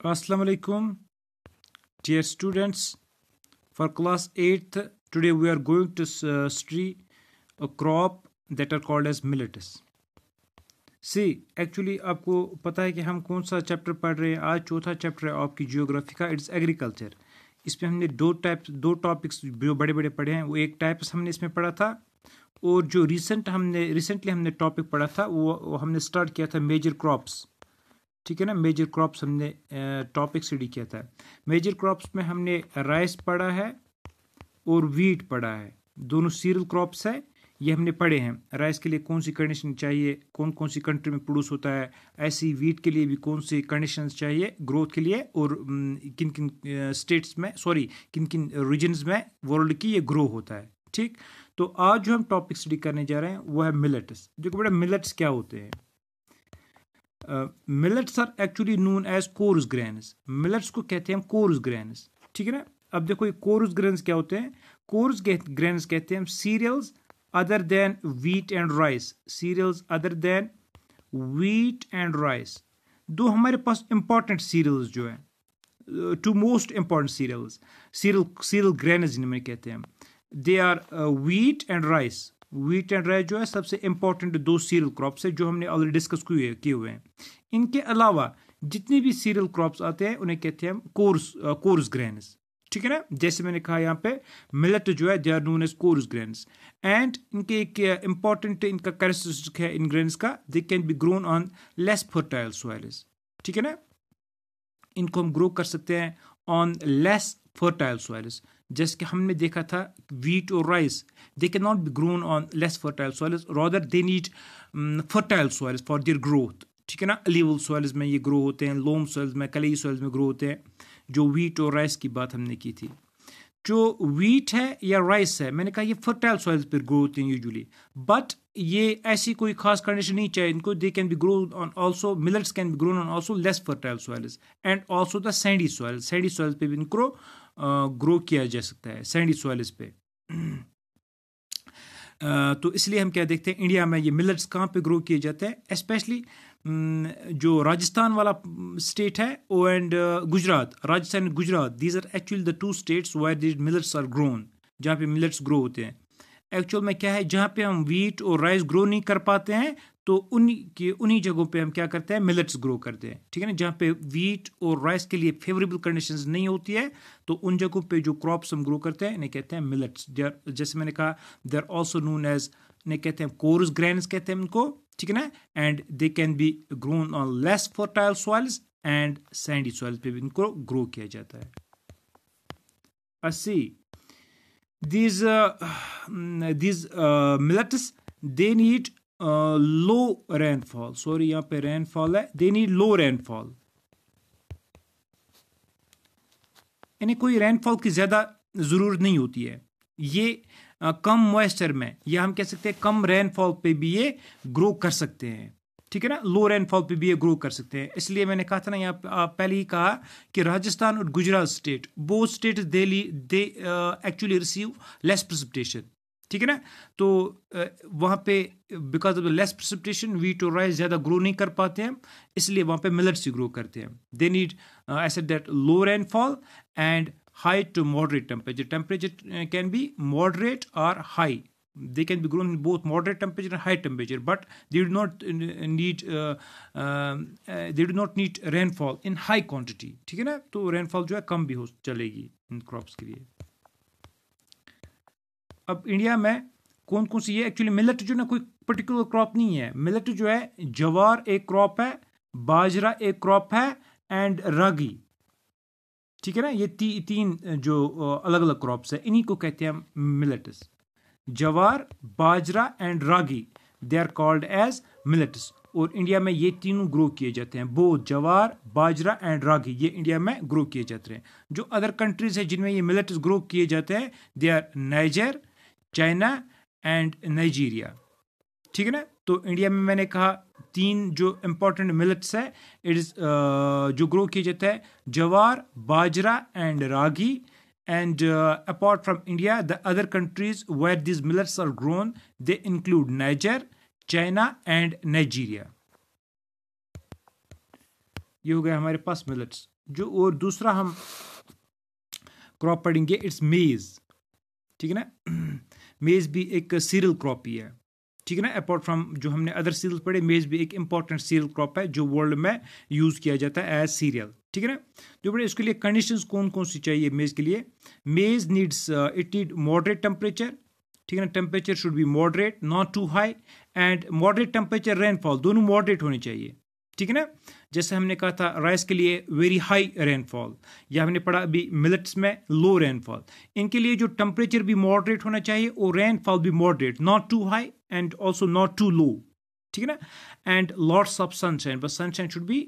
Assalamu alaikum, dear students. For class 8th, today we are going to study a crop that are called as millets. See, actually आपको पता है कि हम कौन सा chapter पढ़ रहे हैं. आज चौथा चैप्टर है आपकी जियोग्राफी का, इट्स एग्रीकल्चर. इसमें हमने दो टॉपिक्स जो बड़े बड़े पढ़े हैं. वो एक टाइप्स हमने इसमें पढ़ा था, और जो रिसेंटली हमने टॉपिक पढ़ा था वो हमने स्टार्ट किया था मेजर क्रॉप्स. ठीक है ना, मेजर क्रॉप्स हमने टॉपिक स्टडी किया था. मेजर क्रॉप्स में हमने राइस पढ़ा है और वीट पढ़ा है. दोनों सीरियल क्रॉप्स है, ये हमने पढ़े हैं. राइस के लिए कौन सी कंडीशन चाहिए, कौन कौन सी कंट्री में प्रोड्यूस होता है, ऐसी वीट के लिए भी कौन सी कंडीशंस चाहिए ग्रोथ के लिए, और किन किन स्टेट्स में किन किन रीजन्स में वर्ल्ड की ये ग्रो होता है. ठीक, तो आज जो हम टॉपिक स्टडी करने जा रहे हैं वो है मिलेट्स. देखो बेटा, मिलेट्स क्या होते हैं. Millets are actually known as coarse grains. Millets को कहते हैं हम कोर्स ग्रेन्स. ठीक है ना. अब देखो ये कोर्स ग्रेन्स क्या होते हैं. कोर्स ग्रेन्स कहते हैं हम cereals other than wheat and rice. Cereals other than wheat and rice. दो हमारे पास इंपॉर्टेंट सीरियल्स जो है, two most important cereal grains जिन्हें कहते हैं हम, they are wheat and rice. Wheat and rice जो है सबसे इंपॉर्टेंट दो सीरियल क्रॉप्स है जो हमने ऑलरेडी डिस्कस किए हुए हैं. इनके अलावा जितने भी सीरियल क्रॉप्स आते हैं उन्हें कहते हैं हम कोर्स ग्रेन्स. ठीक है ना. जैसे मैंने कहा यहाँ पे मिलेट जो है they are known as coarse grains. And इनके एक इंपॉर्टेंट इनका कैरेक्टरिस्टिक है इन ग्रेन्स का, they can be grown on less fertile soils. ठीक है ना. इनको हम ग्रो कर सकते हैं ऑन लेस फर्टाइल सॉइल्स. जैसे कि हमने देखा था वीट और rice, they can not be grown on less fertile soils, rather they need fertile soils for their growth. ठीक है ना. अलीवल सॉइल्स में ये ग्रो होते हैं, लोम सॉइल्स में, कलेई सॉइल्स में ग्रो होते हैं. जो वीट और राइस की बात हमने की थी. जो वीट है या राइस है, मैंने कहा ये फर्टाइल सॉइल्स पर ग्रो होते हैं यूजुअली, बट ये ऐसी कोई खास कंडीशन नहीं चाहिए इनको. दे can B grow on also, millets can be grown on also less fertile soils and also the Sandy soil. Sandy soil पे भी इनको ग्रो किया जा सकता है, सैंडी सॉइल्स पे. तो इसलिए हम क्या देखते हैं, इंडिया में ये मिलेट्स कहाँ पे ग्रो किए जाते हैं. स्पेशली जो राजस्थान वाला स्टेट है ओ and Gujarat. Rajasthan and Gujarat, these are actually the two states where these millets are grown, जहाँ पे मिलेट्स ग्रो होते हैं. एक्चुअल में क्या है, जहाँ पे हम वीट और राइस ग्रो नहीं कर पाते हैं तो उन्हीं जगहों पे हम क्या करते हैं, मिलेट्स ग्रो करते हैं. ठीक है ना. जहाँ पे वीट और राइस के लिए फेवरेबल कंडीशंस नहीं होती है तो उन जगहों पे जो क्रॉप्स हम ग्रो करते हैं इन्हें कहते हैं मिलेट्स. जैसे मैंने कहा, they are also known as, इन्हें कहते हैं कोर्स ग्रेन्स कहते हैं इनको. ठीक है ना. And they can be grown on less fertile soils and Sandy soils पे भी इनको ग्रो किया जाता है. अस्सी these millets, they need low rainfall. Sorry, यहाँ पे रेनफॉल है, they need low rainfall. इन्हें कोई रेनफॉल की ज़्यादा ज़रूरत नहीं होती है. ये कम मॉइस्चर में, या हम कह सकते हैं कम रेनफॉल पे भी ये ग्रो कर सकते हैं. ठीक है ना. लो रेनफॉल पे भी ये ग्रो कर सकते हैं. इसलिए मैंने कहा था ना, यहाँ पहले ही कहा कि राजस्थान और Gujarat state, both state they actually receive less precipitation. ठीक है ना. तो वहाँ पे because of less precipitation wheat और राइस ज़्यादा ग्रो नहीं कर पाते हैं, इसलिए वहाँ पे मिलेट्स ग्रो करते हैं. They need I said that low rainfall and high to moderate temperature. Temperature can be moderate or high. They can be grown in both moderate temperature and high temperature, but they do not need rainfall in high quantity. ठीक है ना. तो rainfall जो है कम भी हो चलेगी इन crops के लिए. अब इंडिया में कौन कौन सी, ये एक्चुअली मिलेट जो ना कोई पर्टिकुलर क्रॉप नहीं है. मिलेट जो है, जवार एक क्रॉप है, बाजरा एक क्रॉप है, एंड रागी. ठीक है ना. ये तीन जो अलग अलग क्रॉप्स है, इन्हीं को कहते हैं millets. Jowar, bajra and ragi, they are called as millets. और इंडिया में ये तीनों ग्रो किए जाते हैं. बोथ जवार, बाजरा एंड रागी, ये इंडिया में ग्रो किए जाते हैं. जो अदर कंट्रीज है जिनमें ये मिलेट्स ग्रो किए जाते हैं, they are Niger, China and Nigeria. ठीक है ना. तो इंडिया में मैंने कहा तीन जो इंपॉर्टेंट मिलेट्स है, इट इज जो ग्रो किया जाता है, jowar, bajra and ragi. And apart from India, the other countries where this millets are grown, they include Niger, China and Nigeria. ये हो गया हमारे पास मिलेट्स। जो और दूसरा हम क्रॉप पढ़ेंगे इट्स मेज, ठीक है ना। मेज भी एक सीरियल क्रॉप ही है, ठीक है ना। अपार्ट फ्रॉम जो हमने अदर सीरियल पढ़े, मेज भी एक इंपॉर्टेंट सीरियल क्रॉप है जो वर्ल्ड में यूज किया जाता है एज सीरियल, ठीक है ना। जो बड़े इसके लिए कंडीशंस कौन कौन सी चाहिए मेज के लिए? Maize needs it need moderate temperature, ठीक है ना। Temperature should be moderate, not too high, and moderate temperature, rainfall दोनों मॉडरेट होनी चाहिए, ठीक है ना। जैसे हमने कहा था राइस के लिए वेरी हाई रेनफॉल, या हमने पढ़ा अभी मिलेट्स में लो रेनफॉल। इनके लिए जो टेम्परेचर भी मॉडरेट होना चाहिए और रेनफॉल भी moderate, not too high and also not too low, ठीक है ना। And lots of sunshine, but sunshine should be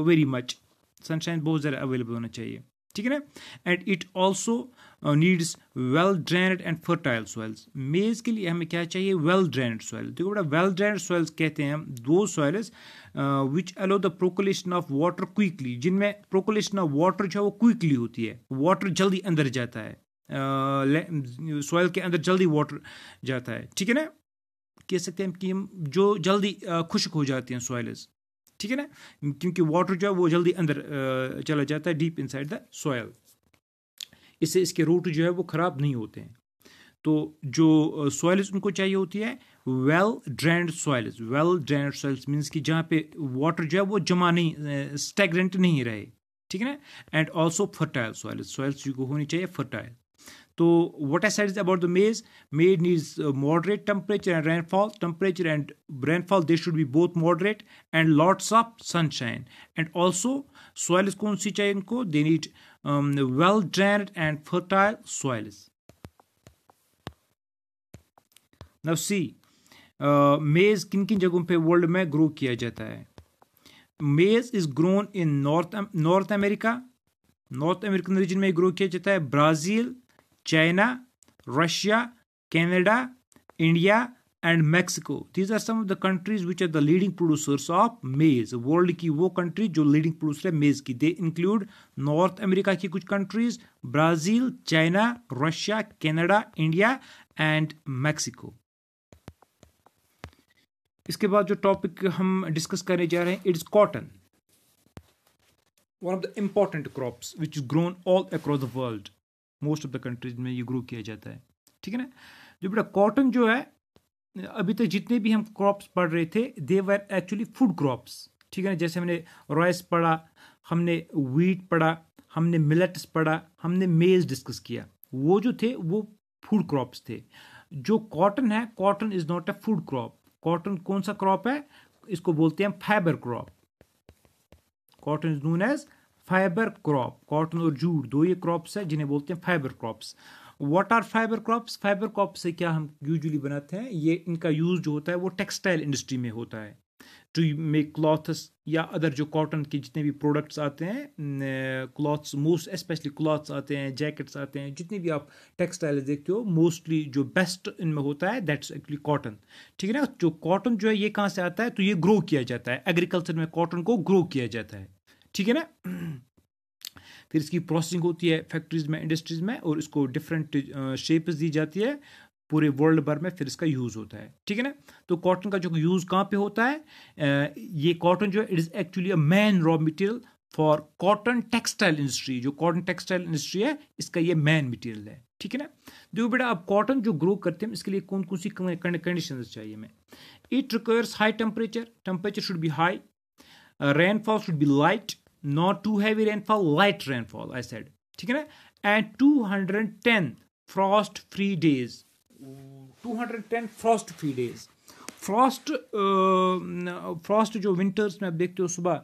very much, sunshine बहुत ज़्यादा अवेलेबल होना चाहिए, ठीक है ना। And it also needs well drained and fertile soils. Maize के लिए हमें क्या चाहिए? Well drained soil. देखो बेटा, वेल ड्रेन्ड सॉइल्स कहते हैं हम दो soils which allow the percolation of water quickly, जिनमें प्रोकुलेशन ऑफ वाटर जो है वो क्विकली होती है, वाटर जल्दी अंदर जाता है, सॉइल के अंदर जल्दी वाटर जाता है, ठीक है ना। कह सकते हैं कि जो जल्दी खुश्क हो जाती हैं सॉइल्स, ठीक है ना, क्योंकि वाटर जो है वो जल्दी अंदर चला जाता है डीप इनसाइड द सॉइल, इससे इसके रूट जो है वो ख़राब नहीं होते हैं। तो जो सॉइल्स उनको चाहिए होती है well drained soils. Well drained soils means कि जहाँ पे वाटर जो है वो जमा नहीं, स्टैग्नेंट नहीं रहे, ठीक है ना। And also fertile soils, soils को होनी चाहिए फर्टाइल। तो what I said is about the maize. Maize needs moderate temperature and rainfall. Temperature and rainfall, they should be both moderate, and lots of sunshine. And also soils कौन सी चाहिए इनको? They need well drained and fertile soils. Now see, maize किन किन जगहों पे world में grow किया जाता है? Maize is grown in North America. North American region में ग्रो किया जाता है। Brazil, China, Russia, Canada, India, and Mexico. These are some of the countries which are the leading producers of maize. World की वो country जो leading producer है maize की. They include North America की कुछ countries, Brazil, China, Russia, Canada, India, and Mexico. इसके बाद जो टॉपिक हम डिस्कस करने जा रहे हैं, it's cotton, one of the important crops which is grown all across the world. Most of the countries में ये ग्रो किया जाता है, ठीक है ना। जो बेटा कॉटन जो है, अभी तक जितने भी हम क्रॉप्स पढ़ रहे थे दे वर एक्चुअली फूड क्रॉप्स, ठीक है ना। जैसे हमने राइस पढ़ा, हमने व्हीट पढ़ा, हमने मिलेट्स पढ़ा, हमने मेज डिस्कस किया, वो जो थे वो फूड क्रॉप्स थे। जो कॉटन है, cotton is not a food crop. Cotton कौन सा क्रॉप है? इसको बोलते हैं fibre crop. Cotton is known as fibre crop. Cotton और जूट दो ये क्रॉप्स है जिन्हें बोलते हैं fibre crops. What are fibre crops? Fibre crop से क्या हम यूजुअली बनाते हैं, ये इनका यूज जो होता है वो टेक्सटाइल इंडस्ट्री में होता है, टू मेक क्लॉथ्स या अदर जो कॉटन के जितने भी प्रोडक्ट्स आते हैं, क्लॉथ्स, मोस्ट स्पेशली क्लॉथ्स आते हैं, जैकेट्स आते हैं, जितने भी आप टेक्सटाइल देखते हो, मोस्टली जो बेस्ट इनमें होता है दैट्स एक्चुअली कॉटन, ठीक है ना। जो कॉटन जो है ये कहाँ से आता है? तो ये ग्रो किया जाता है, एग्रीकल्चर में कॉटन को ग्रो किया जाता है, ठीक है ना। फिर इसकी प्रोसेसिंग होती है फैक्ट्रीज में, इंडस्ट्रीज में, और इसको डिफरेंट शेप्स दी जाती है पूरे वर्ल्ड भर में, फिर इसका यूज़ होता है, ठीक है ना। तो कॉटन का जो यूज़ कहाँ पे होता है? ये कॉटन जो है it is actually a main raw material for cotton textile industry. जो कॉटन टेक्सटाइल इंडस्ट्री है इसका ये मेन मटेरियल है, ठीक है ना। देखो बेटा, अब कॉटन जो ग्रो करते हैं इसके लिए कौन कौन सी कंडीशन चाहिए हमें? It requires high temperature, temperature should B high, rainfall should be light, not too heavy rainfall, light rainfall I said, ठीक है ना। and 210 frost free days, 210 frost free days। frost जो विंटर्स में आप देखते हो सुबह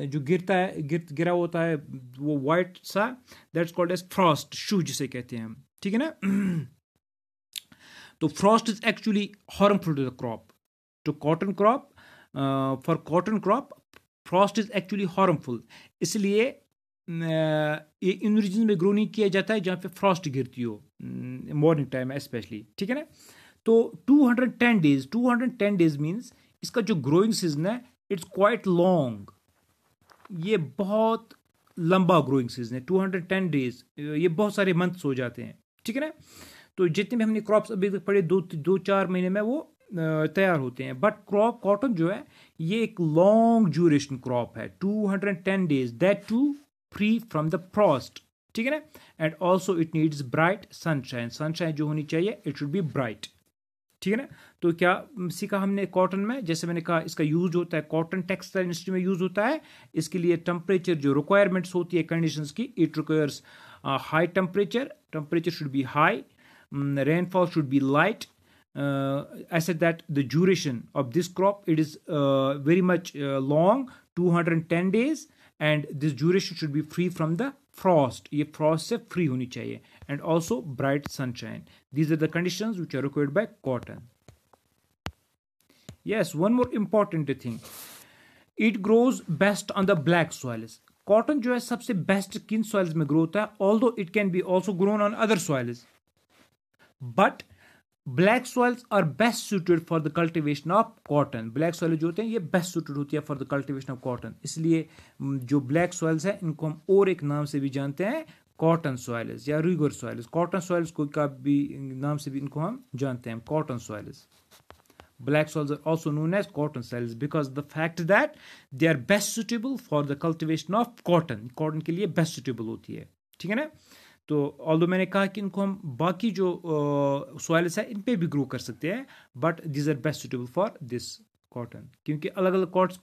जो गिरता है, गिरा होता है वो वाइट सा, that's called as frost shoe जिसे कहते हैं हम, ठीक है ना। तो frost is actually harmful to the crop, to cotton crop. For cotton crop frost is actually harmful, इसलिए ये इन रीजन में ग्रो नहीं किया जाता है जहाँ पे फ्रॉस्ट गिरती हो मॉर्निंग टाइम में स्पेशली, ठीक है ना। तो 210 डेज, 210 डेज मीन्स इसका जो ग्रोइंग सीजन है इट्स क्वाइट लॉन्ग, ये बहुत लंबा ग्रोइंग सीजन है। 210 डेज, ये बहुत सारे मंथ्स हो जाते हैं, ठीक है ना। तो जितने भी हमने क्रॉप्स अभी तक पढ़े 2-4 महीने में, वो तैयार होते हैं। बट क्रॉप कॉटन जो है ये एक लॉन्ग ड्यूरेशन क्रॉप है, 210 days, that to free from the frost, ठीक है ना। And also it needs bright sunshine, sunshine जो होनी चाहिए इट शुड बी ब्राइट, ठीक है ना। तो क्या सीखा हमने कॉटन में, जैसे मैंने कहा इसका यूज होता है कॉटन टेक्सटाइल इंडस्ट्री में यूज होता है। इसके लिए टेम्परेचर जो रिक्वायरमेंट्स होती है कंडीशंस की, it requires high temperature, temperature should B high, rainfall should be light. I said that the duration of this crop it is very much long, 210 days, and this duration should be free from the frost. ये frost से free होनी चाहिए, and also bright sunshine. These are the conditions which are required by cotton. Yes, one more important thing. It grows best on the black soils. Cotton जो है सबसे best किन soils में grow होता है, although it can be also grown on other soils, but black soils are best suited for the cultivation of cotton. Black soil जो होते हैं ये बेस्ट सुटेड होती है for the cultivation of cotton. इसलिए जो ब्लैक सॉइल्स है इनको हम और एक नाम से भी जानते हैं, कॉटन सॉइल्स या रिगर सॉइल्स। कॉटन सॉइल्स को का भी नाम से भी इनको हम जानते हैं, cotton soils. Black soils are also known as cotton soils because the fact that they are best suitable for the cultivation of cotton. Cotton के लिए बेस्ट सुटेबल होती है, ठीक है ना। तो ऑल्दो मैंने कहा कि इनको हम बाकी जो सॉइल्स है इन पे भी ग्रो कर सकते हैं, but this are best suitable for this cotton, क्योंकि अलग अलग कॉट्स,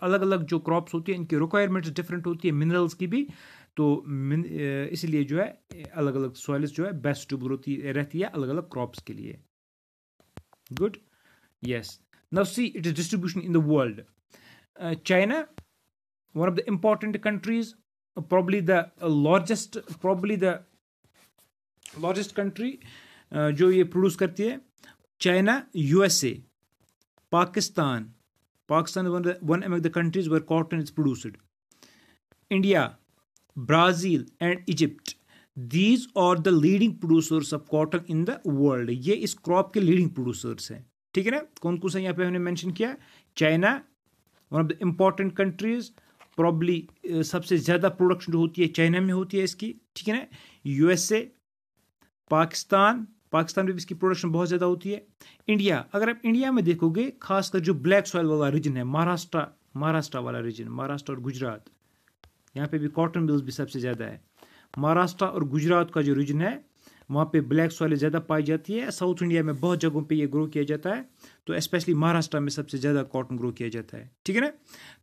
अलग अलग जो क्रॉप्स होती है इनकी रिक्वायरमेंट्स डिफरेंट होती है, मिनरल्स की भी। तो इसलिए जो है अलग अलग सॉइल्स जो है बेस्ट सुटेबल होती रहती है अलग अलग क्रॉप्स के लिए। Good, yes. Now see its distribution in the world. China, one of the important countries, probably the largest country जो ये प्रोड्यूस करती है। China, USA, Pakistan one among the countries where cotton is produced. India, Brazil and Egypt. These are the leading producers of cotton in the world. ये इस crop के leading producers हैं, ठीक है ना। कौन कौन सा यहाँ पे हमने मेंशन किया, China one of the important countries, probably सबसे ज़्यादा प्रोडक्शन जो होती है चाइना में होती है इसकी, ठीक है ना। यूएसए, पाकिस्तान में भी इसकी प्रोडक्शन बहुत ज़्यादा होती है। इंडिया, अगर आप इंडिया में देखोगे खासकर जो ब्लैक सॉइल वाला रीजन है, महाराष्ट्र वाला रीजन, महाराष्ट्र और गुजरात, यहाँ पे भी कॉटन मिल्स भी सबसे ज़्यादा है। महाराष्ट्र और गुजरात का जो रीजन है वहाँ पे ब्लैक सॉइल ज़्यादा पाई जाती है। साउथ इंडिया में बहुत जगहों पे ये ग्रो किया जाता है, तो स्पेशली महाराष्ट्र में सबसे ज़्यादा कॉटन ग्रो किया जाता है, ठीक है ना।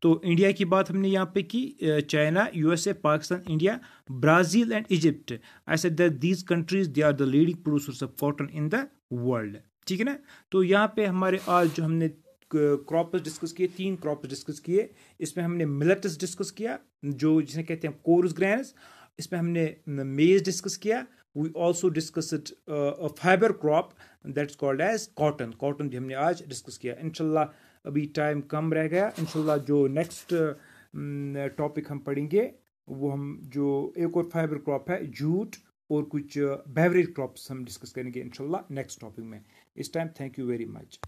तो इंडिया की बात हमने यहाँ पे की, China, USA, Pakistan, India, Brazil and Egypt. I said that these countries they are the leading producers of cotton in the world, ठीक है ना। तो यहाँ पे हमारे आज जो हमने क्रॉप्स डिस्कस किए, 3 क्रॉप्स डिस्कस किए। इसमें हमने मिलेट्स डिस्कस किया जो जिसे कहते हैं कोर्स ग्रेन्स, इसमें हमने मेज डिस्कस किया। We also discussed a fiber crop that's called as cotton. Cotton भी हमने आज डिस्कस किया। इंशाल्लाह अभी टाइम कम रह गया, इंशाल्लाह जो नेक्स्ट टॉपिक हम पढ़ेंगे वो हम जो एक और फाइबर क्रॉप है जूट और कुछ बेवरेज क्रॉप्स हम डिस्कस करेंगे इंशाल्लाह नेक्स्ट टॉपिक में। इस time thank you very much.